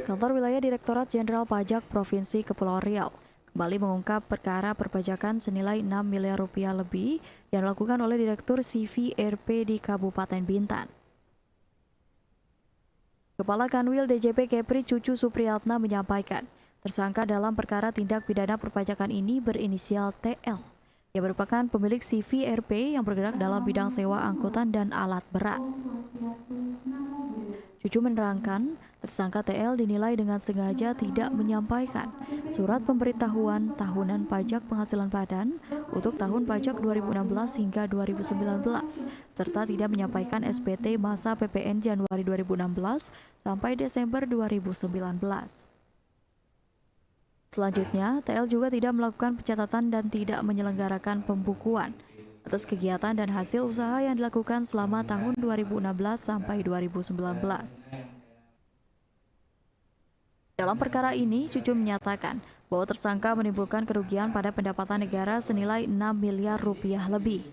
Kantor Wilayah Direktorat Jenderal Pajak Provinsi Kepulauan Riau kembali mengungkap perkara perpajakan senilai 6 miliar rupiah lebih yang dilakukan oleh Direktur CVRP di Kabupaten Bintan. Kepala Kanwil DJP Kepri Cucu Supriyatna menyampaikan, tersangka dalam perkara tindak pidana perpajakan ini berinisial TL, yang merupakan pemilik CVRP yang bergerak dalam bidang sewa angkutan dan alat berat. Cucu menerangkan, tersangka TL dinilai dengan sengaja tidak menyampaikan surat pemberitahuan tahunan pajak penghasilan badan untuk tahun pajak 2016 hingga 2019, serta tidak menyampaikan SPT masa PPN Januari 2016 sampai Desember 2019. Selanjutnya, TL juga tidak melakukan pencatatan dan tidak menyelenggarakan pembukuan atas kegiatan dan hasil usaha yang dilakukan selama tahun 2016 sampai 2019. Dalam perkara ini, Cucu menyatakan bahwa tersangka menimbulkan kerugian pada pendapatan negara senilai 6 miliar rupiah lebih.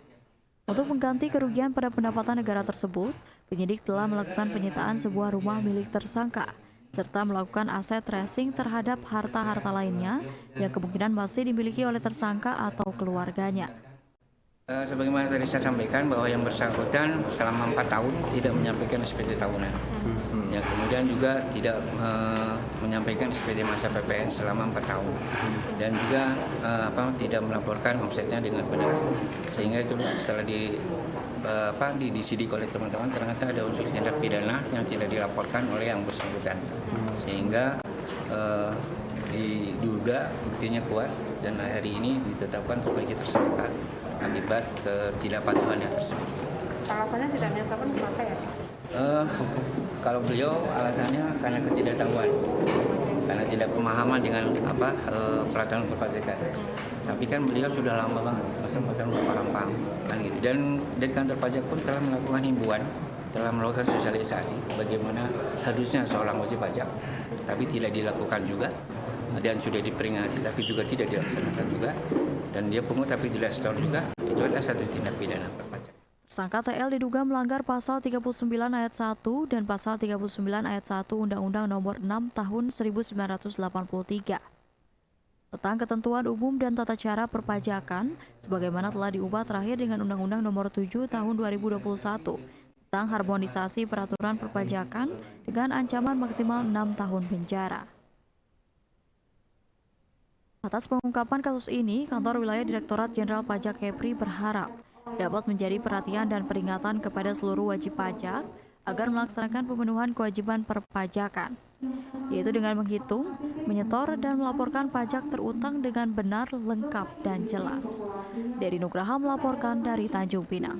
Untuk mengganti kerugian pada pendapatan negara tersebut, penyidik telah melakukan penyitaan sebuah rumah milik tersangka, serta melakukan aset tracing terhadap harta-harta lainnya yang kemungkinan masih dimiliki oleh tersangka atau keluarganya. Sebagaimana tadi saya sampaikan bahwa yang bersangkutan selama 4 tahun tidak menyampaikan SPT tahunan. Ya, kemudian juga tidak menyampaikan SPT masa PPN selama 4 tahun. Dan juga tidak melaporkan omsetnya dengan benar. Sehingga itu setelah disidik oleh teman-teman ternyata ada unsur tindak pidana yang tidak dilaporkan oleh yang bersangkutan. Sehingga diduga buktinya kuat dan hari ini ditetapkan sebagai tersangka akibat ketidakpatuhannya tersebut. Alasannya tidak menyatakan kenapa ya? Kalau beliau alasannya karena ketidaktahuan, karena tidak pemahaman dengan peraturan perpajakan. Tapi kan beliau sudah lama banget, masa bahkan paham kan gitu. Dan dari kantor pajak pun telah melakukan himbauan, telah melakukan sosialisasi bagaimana harusnya seorang wajib pajak, tapi tidak dilakukan juga. Dan sudah diperingati tapi juga tidak dilaksanakan juga, dan dia pungut tapi tidak setor juga. Itu adalah satu tindak pidana perpajakan. Tersangka TL diduga melanggar pasal 39 ayat 1 dan pasal 39 ayat 1 Undang-Undang Nomor 6 Tahun 1983 tentang ketentuan umum dan tata cara perpajakan sebagaimana telah diubah terakhir dengan Undang-Undang Nomor 7 Tahun 2021 tentang harmonisasi peraturan perpajakan dengan ancaman maksimal 6 tahun penjara. Atas pengungkapan kasus ini, Kantor Wilayah Direktorat Jenderal Pajak Kepri berharap dapat menjadi perhatian dan peringatan kepada seluruh wajib pajak agar melaksanakan pemenuhan kewajiban perpajakan, yaitu dengan menghitung, menyetor, dan melaporkan pajak terutang dengan benar, lengkap, dan jelas. Dari Nugraha melaporkan dari Tanjung Pinang.